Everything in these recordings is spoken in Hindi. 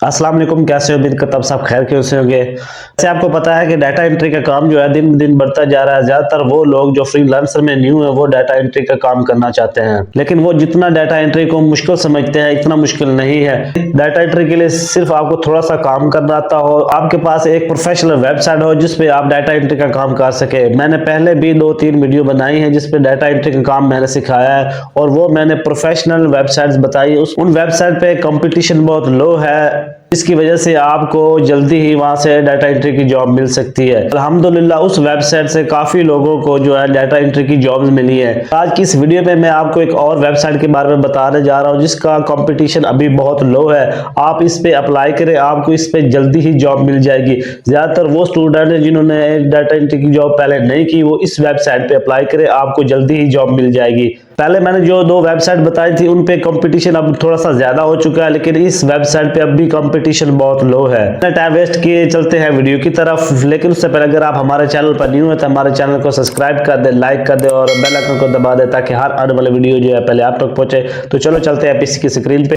अस्सलाम वालेकुम, कैसे हो? उम्मीद करता हूं सब खैर के से होंगे। जैसे आपको पता है कि डाटा एंट्री का काम जो है दिन ब दिन बढ़ता जा रहा है। ज्यादातर वो लोग जो फ्रीलांसर में न्यू है वो डाटा एंट्री का काम करना चाहते हैं, लेकिन वो जितना डाटा एंट्री को मुश्किल समझते हैं इतना मुश्किल नहीं है। डाटा एंट्री के लिए सिर्फ आपको थोड़ा सा काम करना आता हो, आपके पास एक प्रोफेशनल वेबसाइट हो जिसपे आप डाटा एंट्री का काम कर सके। मैंने पहले भी 2-3 वीडियो बनाई है जिसपे डाटा एंट्री का काम मैंने सिखाया है और वो मैंने प्रोफेशनल वेबसाइट्स बताई। उन वेबसाइट पे कंपटीशन बहुत लो है, इसकी वजह से आपको जल्दी ही वहां से डाटा एंट्री की जॉब मिल सकती है। अल्हम्दुलिल्लाह उस वेबसाइट से काफी लोगों को जो है डाटा एंट्री की जॉब्स मिली है। आज की इस वीडियो में मैं आपको एक और वेबसाइट के बारे में बताने जा रहा हूं जिसका कंपटीशन अभी बहुत लो है। आप इस पे अप्लाई करें, आपको इस पे जल्दी ही जॉब मिल जाएगी। ज्यादातर वो स्टूडेंट है जिन्होंने डाटा एंट्री की जॉब पहले नहीं की, वो इस वेबसाइट पे अप्लाई करें, आपको जल्दी ही जॉब मिल जाएगी। पहले मैंने जो 2 वेबसाइट बताई थी उन पे कंपटीशन अब थोड़ा सा ज्यादा हो चुका है, लेकिन इस वेबसाइट पे अब भी कंपटीशन बहुत लो है। टाइम वेस्ट किए चलते हैं वीडियो की तरफ, लेकिन उससे पहले अगर आप हमारे चैनल पर न्यू है तो हमारे चैनल को सब्सक्राइब कर दे, लाइक कर दे और बेल आइकन को दबा दे ताकि हर आने वाले वीडियो जो है पहले आप तक पहुंचे। तो चलो चलते हैं पीसी की स्क्रीन पे।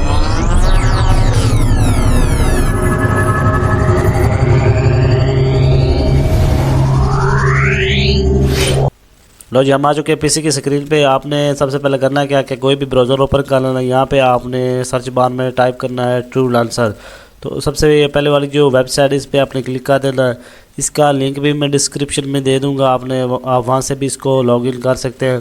लो जी, हम आ चुके हैं पीसी की स्क्रीन पे। आपने सबसे पहले करना है क्या कि कोई भी ब्राउज़र ओपन कर लेना है। यहाँ पे आपने सर्च बार में टाइप करना है ट्रूलांसर। तो सबसे पहले वाली जो वेबसाइट है इस पर आपने क्लिक कर देना है। इसका लिंक भी मैं डिस्क्रिप्शन में दे दूँगा, आप वहाँ से भी इसको लॉगिन कर सकते हैं।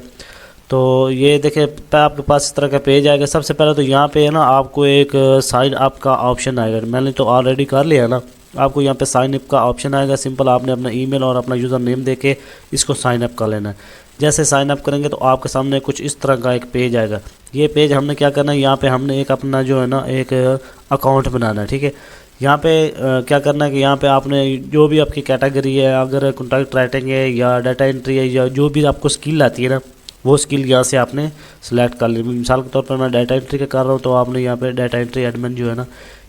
तो ये देखें आपके पास इस तरह का पेज आएगा। सबसे पहले तो यहाँ पे है ना आपको एक साइन अप का ऑप्शन आएगा। मैंने तो ऑलरेडी कर लिया ना। आपको यहाँ पे साइन अप का ऑप्शन आएगा। सिंपल आपने अपना ईमेल और अपना यूज़र नेम देके इसको साइन अप कर लेना है। जैसे साइन अप करेंगे तो आपके सामने कुछ इस तरह का एक पेज आएगा। ये पेज हमने क्या करना है, यहाँ पे हमने एक अपना जो है ना एक अकाउंट बनाना है। ठीक है, यहाँ पे क्या करना है कि यहाँ पे आपने जो भी आपकी कैटेगरी है, अगर कॉन्ट्रैक्ट राइटिंग है या डाटा एंट्री है या जो भी आपको स्किल आती है ना, वो स्किल यहाँ से आपने सेलेक्ट कर ली। मिसाल के तौर पर मैं डाटा एंट्री का कर रहा हूँ तो आपने यहाँ पे डाटा एंट्री एडमिन जो है ना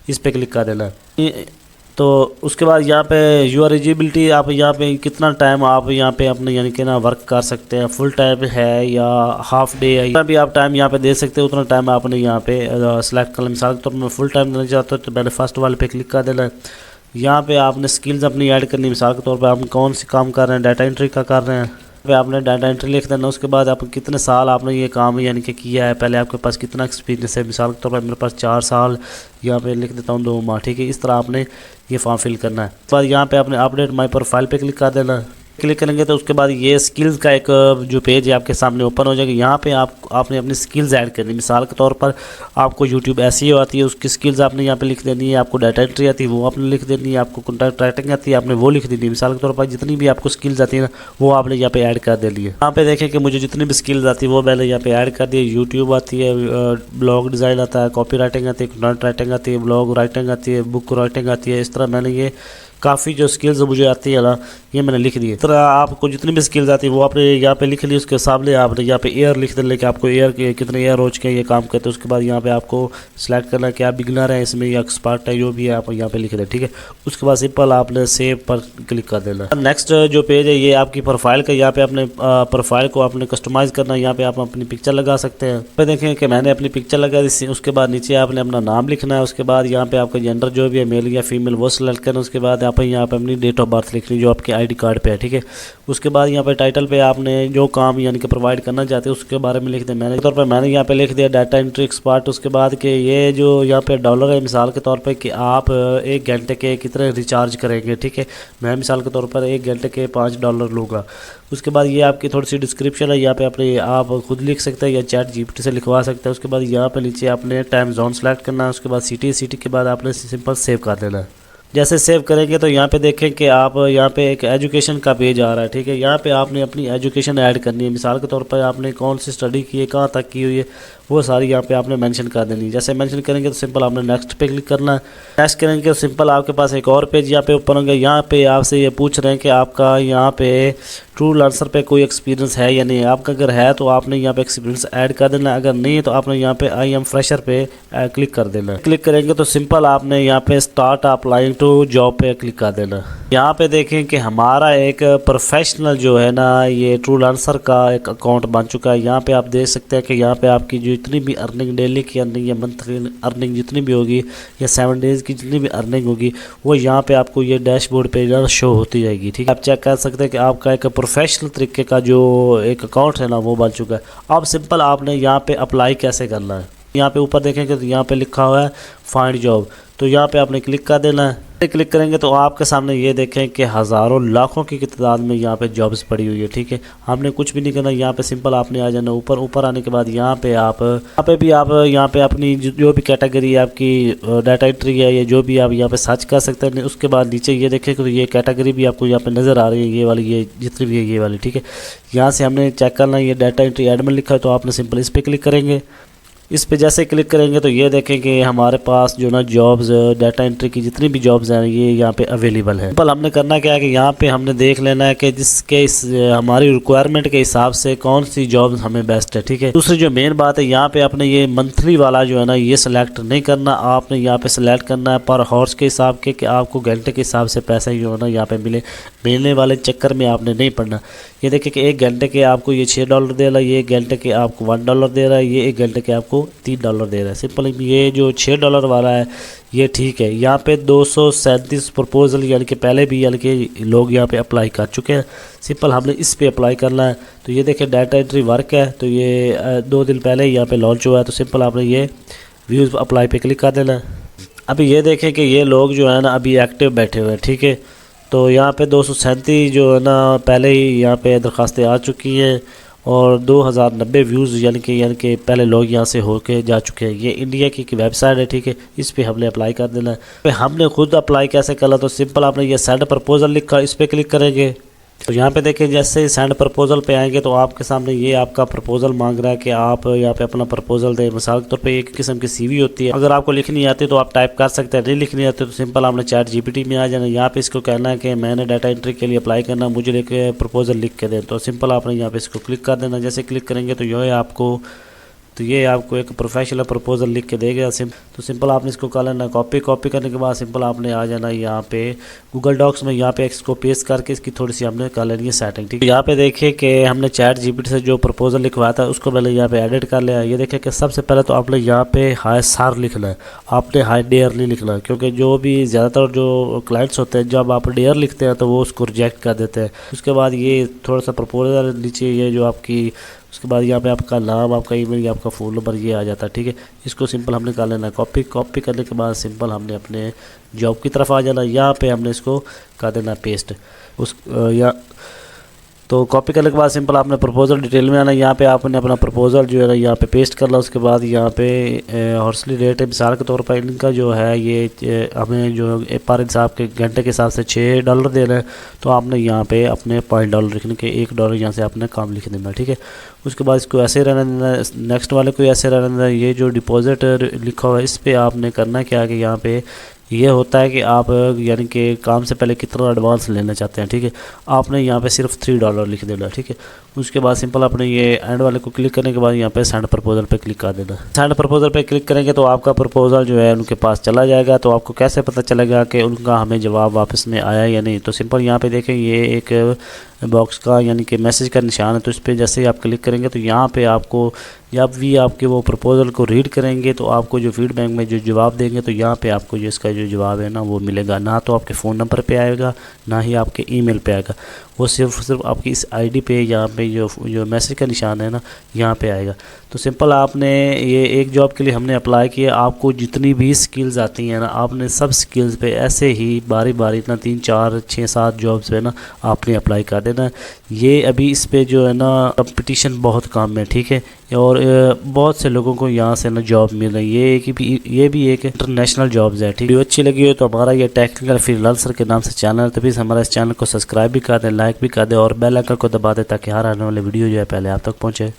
इस पर क्लिक कर देना है। तो उसके बाद यहाँ पे यूआर एलिजिबिलिटी, आप यहाँ पे कितना टाइम आप यहाँ पे अपने यानी कि ना वर्क कर सकते हैं, फुल टाइम है या हाफ डे है, जितना भी आप टाइम यहाँ पे दे सकते हैं उतना टाइम आपने यहाँ पे सेलेक्ट कर लें। मिसाल के तौर पर मैं फुल टाइम देना चाहता हूँ तो मैंने फर्स्ट वाले पे क्लिक कर देना है। यहाँ पे आपने स्किल्स अपनी ऐड करनी। मिसाल के तौर पर आप कौन सी काम कर रहे हैं, डाटा एंट्री का कर रहे हैं, पे आपने डाटा एंट्री लिख देना। उसके बाद आप कितने साल आपने ये काम यानी कि किया है, पहले आपके पास कितना एक्सपीरियंस है। मिसाल के तौर पर मेरे पास 4 साल, यहाँ पे लिख देता हूँ 2 माह। ठीक है, इस तरह आपने ये फॉर्म फिल करना है। उसके बाद यहाँ पे आपने अपडेट माई प्रोफाइल पे क्लिक कर देना है। क्लिक करेंगे तो उसके बाद ये स्किल्स का एक जो पेज है आपके सामने ओपन हो जाएगा। यहाँ पे आपने अपनी स्किल्स ऐड करनी। मिसाल के तौर पर आपको यूट्यूब एसईओ आती है, उसकी स्किल्स आपने यहाँ पे लिख देनी है। आपको डाटा एंट्री आती है वो आपने लिख देनी है। आपको कॉन्टैक्ट राइटिंग आती है आपने वो लिख देनी है। मिसाल के तौर पर जितनी भी आपको स्किल्स आती है ना वो आपने यहाँ पे ऐड कर देनी है। यहाँ पे देखें कि मुझे जितनी भी स्किल्स आती है वो मैंने यहाँ पे ऐड कर दी है। यूट्यूब आती है, ब्लॉग डिज़ाइन आता है, कॉपी राइटिंग आती है, कॉन्टेंट राइटिंग आती है, ब्लॉग राइटिंग आती है, बुक राइटिंग आती है। इस तरह मैंने ये काफ़ी जो स्किल्स मुझे आती है ना ये मैंने लिख दी है। तरह आपको जितनी भी स्किल्स आती है वो आपने यहाँ पे लिख ली। उसके सामने आपने यहाँ पे एयर लिख देना कि आपको एयर के कितने एयर हो चुके हैं ये काम करते हैं। उसके बाद यहाँ पे आपको सिलेक्ट करना कि आप बिगिनर है इसमें या एक्सपर्ट है, जो भी है आप यहाँ पे लिख दें। ठीक है, उसके बाद सिंपल आपने सेव पर क्लिक कर देना। नेक्स्ट जो पेज है ये आपकी प्रोफाइल का। यहाँ पे अपने प्रोफाइल को आपने कस्टमाइज़ करना है। यहाँ पे आप अपनी पिक्चर लगा सकते हैं। पे देखें कि मैंने अपनी पिक्चर लगा दी। उसके बाद नीचे आपने अपना नाम लिखना है। उसके बाद यहाँ पे आपका जेंडर जो भी है मेल या फीमेल वो सिलेक्ट करना। उसके बाद यहाँ पे अपनी डेट ऑफ बर्थ लिखनी जो आपके आईडी कार्ड पे है। ठीक है, उसके बाद यहाँ पे टाइटल पे आपने जो काम यानी कि प्रोवाइड करना चाहते हैं उसके बारे में लिख दें। मैंने तौर पर मैंने यहाँ पे लिख दिया डाटा एंट्री एक्सपर्ट। उसके बाद के ये जो यहाँ पे डॉलर है मिसाल के तौर पे कि आप 1 घंटे के कितने रिचार्ज करेंगे। ठीक है, मैं मिसाल के तौर पर 1 घंटे के $5 लूँगा। उसके बाद ये आपकी थोड़ी सी डिस्क्रिप्शन है, यहाँ पे अपने आप खुद लिख सकते हैं या चैट जीपीटी से लिखवा सकते हैं। उसके बाद यहाँ पे नीचे आपने टाइम जोन सेलेक्ट करना है। उसके बाद सिटी के बाद आपने सिंपल सेव कर देना है। जैसे सेव करेंगे तो यहाँ पे देखें कि आप यहाँ पे एक एजुकेशन का पेज आ रहा है। ठीक है, यहाँ पे आपने अपनी एजुकेशन ऐड करनी है। मिसाल के तौर पर आपने कौन सी स्टडी की है, कहाँ तक की हुई है, वो सारी यहाँ पे आपने मेंशन कर देनी है। जैसे मेंशन करेंगे तो सिंपल आपने नेक्स्ट पे क्लिक करना है। नेक्स्ट करेंगे तो सिंपल आपके पास एक और पेज यहाँ पे ओपन होगा। यहाँ पे आपसे ये पूछ रहे हैं कि आपका यहाँ पे ट्रूलांसर पे कोई एक्सपीरियंस है या नहीं। आपका अगर है तो आपने यहाँ पे एक्सपीरियंस ऐड कर देना है, अगर नहीं है तो आपने यहाँ पे आई एम फ्रेशर पे क्लिक कर देना है। क्लिक करेंगे तो सिंपल आपने यहाँ पे स्टार्ट अप्लाइंग टू जॉब पे क्लिक कर देना। यहाँ पे देखें कि हमारा एक प्रोफेशनल जो है ना ये ट्रूलांसर का एक अकाउंट बन चुका है। यहाँ पे आप देख सकते हैं कि यहाँ पे आपकी जो जितनी भी अर्निंग, डेली की अर्निंग या मंथली अर्निंग जितनी भी होगी या 7 डेज़ की जितनी भी अर्निंग होगी वो यहाँ पे आपको ये डैशबोर्ड पे शो होती जाएगी। ठीक है, आप चेक कर सकते हैं कि आपका एक प्रोफेशनल तरीके का जो एक अकाउंट है ना वो बन चुका है। अब सिंपल आपने यहाँ पे अप्लाई कैसे करना है, यहाँ पे ऊपर देखेंगे तो यहाँ पे लिखा हुआ है फाइंड जॉब, तो यहाँ पे आपने क्लिक कर देना है। क्लिक करेंगे तो आपके सामने ये देखें कि हज़ारों लाखों की तादाद में यहाँ पे जॉब्स पड़ी हुई है। ठीक है, हमने कुछ भी नहीं करना, यहाँ पे सिंपल आपने आ जाना ऊपर। ऊपर आने के बाद यहाँ पे आप यहाँ पे अपनी जो भी कैटेगरी है आपकी डाटा एंट्री है या जो भी आप यहाँ पे सर्च कर सकते हैं। उसके बाद नीचे ये देखें तो ये कैटेगरी भी आपको यहाँ पे नज़र आ रही है, ये वाली, ये जितनी भी है ये वाली। ठीक है, यहाँ से हमने चेक करना है, ये डाटा एंट्री एडमिन लिखा है तो आपने सिंपल इस पर क्लिक करेंगे। इस पे जैसे क्लिक करेंगे तो ये देखें कि हमारे पास जो ना जॉब्स, डाटा एंट्री की जितनी भी जॉब्स हैं ये यहाँ पे अवेलेबल है। सिंपल हमने करना क्या है कि यहाँ पे हमने देख लेना है कि जिसके हमारी रिक्वायरमेंट के हिसाब से कौन सी जॉब्स हमें बेस्ट है। ठीक है, दूसरी जो मेन बात है यहाँ पे आपने ये मंथली वाला जो है ना ये सिलेक्ट नहीं करना, आपने यहाँ पे सिलेक्ट करना है पर हॉर्स के हिसाब के कि आपको घंटे के हिसाब से पैसा जो है ना यहाँ पे मिलने वाले चक्कर में आपने नहीं पड़ना। ये देखिए कि 1 घंटे के आपको ये $6 दे रहा है, ये 1 घंटे के आपको $1 दे रहा है, ये 1 घंटे के आपको $3 दे रहा है। सिंपल ये जो $6 वाला है ये ठीक है। यहाँ पे 237 प्रपोजल यानी कि पहले भी यानी कि लोग यहाँ पे अप्लाई कर चुके हैं। सिंपल हमने इस पे अप्लाई करना है। तो ये देखिए डाटा एंट्री वर्क है, तो ये 2 दिन पहले यहाँ पे लॉन्च हुआ है। तो सिंपल आपने ये व्यूज़ अप्लाई पे क्लिक कर देना है। अभी ये देखें कि ये लोग जो है ना अभी एक्टिव बैठे हुए हैं। ठीक है, तो यहाँ पे 237 जो है ना पहले ही यहाँ पे दरखास्तें आ चुकी हैं और 2090 व्यूज़ यानी कि पहले लोग यहाँ से होके जा चुके हैं। ये इंडिया की वेबसाइट है। ठीक है, इस पे हमने अप्लाई कर देना है। पे हमने खुद अप्लाई कैसे करना, तो सिंपल आपने ये सेंड प्रपोजल लिखा, इस पर क्लिक करेंगे तो यहाँ पे देखें जैसे ही सेंड प्रपोजल पे आएंगे तो आपके सामने ये आपका प्रपोजल मांग रहा है कि आप यहाँ पे अपना प्रपोजल दें। मिसाल के तौर पे एक किस्म की सीवी होती है, अगर आपको लिखनी आती है तो आप टाइप कर सकते हैं, नहीं लिखनी आती तो सिंपल आपने चैट जीपीटी में आ जाना। यहाँ पे इसको कहना है कि मैंने डाटा एंट्री के लिए अप्लाई करना, मुझे लेके प्रपोजल लिख के दें। तो सिंपल आपने यहाँ पे इसको क्लिक कर देना। जैसे क्लिक करेंगे तो ये आपको एक प्रोफेशनल प्रपोजल लिख के देगा। तो सिंपल आपने इसको कर लेना कॉपी करने के बाद सिंपल आपने आ जाना यहाँ पे गूगल डॉक्स में, यहाँ पे इसको पेस्ट करके इसकी थोड़ी सी हमने कर लेनी है सेटिंग। ठीक है, यहाँ पे देखिए कि हमने चैट जीपीटी से जो प्रपोजल लिखवाया था उसको पहले यहाँ पे एडिट कर लिया। ये देखिए कि सबसे पहले तो आपने यहाँ पे हाई सर लिखना है, आपने हाई डेयर नहीं लिखना है, क्योंकि जो भी ज़्यादातर जो क्लाइंट्स होते हैं जब आप डेयर लिखते हैं तो वो उसको रिजेक्ट कर देते हैं। उसके बाद ये थोड़ा सा प्रपोजल नीचे ये जो आपकी, उसके बाद यहाँ पे आपका नाम, आपका ईमेल या आपका फ़ोन नंबर ये आ जाता है। ठीक है, इसको सिंपल हमने कर लेना कॉपी करने के बाद सिंपल हमने अपने जॉब की तरफ आ जाना। यहाँ पे हमने इसको कर देना पेस्ट तो कॉपी करने के बाद सिंपल आपने प्रपोजल डिटेल में आना। यहाँ पे आपने अपना प्रपोजल जो है ना यहाँ पे पेस्ट करना। उसके बाद यहाँ पे हॉर्सली रेट है, मिसाल के तौर पर इनका जो है ये हमें जो पर इंसान के घंटे के हिसाब से $6 देना है, तो आपने यहाँ पे अपने $5 लिखने के $1 यहाँ से आपने काम लिख देना। ठीक है, उसके बाद इसको ऐसे रहने देना, नेक्स्ट वाले को ऐसे रहने देना। ये जो डिपॉजिट लिखा हुआ है इस पर आपने करना क्या है कि यहाँ पे ये होता है कि आप यानी कि काम से पहले कितना एडवांस लेना चाहते हैं। ठीक है, आपने यहाँ पे सिर्फ $3 लिख देना। ठीक है, उसके बाद सिंपल आपने ये एंड वाले को क्लिक करने के बाद यहाँ पे सेंड प्रपोजल पे क्लिक कर देना। सेंड प्रपोजल पे क्लिक करेंगे तो आपका प्रपोजल जो है उनके पास चला जाएगा। तो आपको कैसे पता चलेगा कि उनका हमें जवाब वापस में आया या नहीं, तो सिंपल यहाँ पे देखें ये एक बॉक्स का यानी कि मैसेज का निशान है, तो इस पर जैसे ही आप क्लिक करेंगे तो यहाँ पे आपको जब भी आपके वो प्रपोजल को रीड करेंगे तो आपको जो फीडबैक में जो जवाब देंगे तो यहाँ पे आपको जो इसका जो जवाब है ना वो मिलेगा। ना तो आपके फ़ोन नंबर पे आएगा ना ही आपके ईमेल पे आएगा, वो सिर्फ आपकी इस आईडी पे यहाँ पे जो मैसेज का निशान है ना यहाँ पे आएगा। तो सिंपल आपने ये एक जॉब के लिए हमने अप्लाई किया, आपको जितनी भी स्किल्स आती हैं ना आपने सब स्किल्स पे ऐसे ही बारी बारी ना 3 4 6 7 जॉब्स पे ना आपने अप्लाई कर देना। ये अभी इस पे जो है ना कंपटीशन बहुत कम है। ठीक है, और बहुत से लोगों को यहाँ से ना जॉब मिल रही है। ये भी एक इंटरनेशनल जॉब्स है। ठीक है, अच्छी लगी हो तो हमारा ये टेक्निकल फ्रीलांसर के नाम से चैनल है, तो प्लीज़ हमारा इस चैनल को सब्सक्राइब भी कर दें, लाइक भी कर दें और बेल आइकन को दबा दें ताकि हर आने वाले वीडियो जो है पहले आप तक पहुँचे।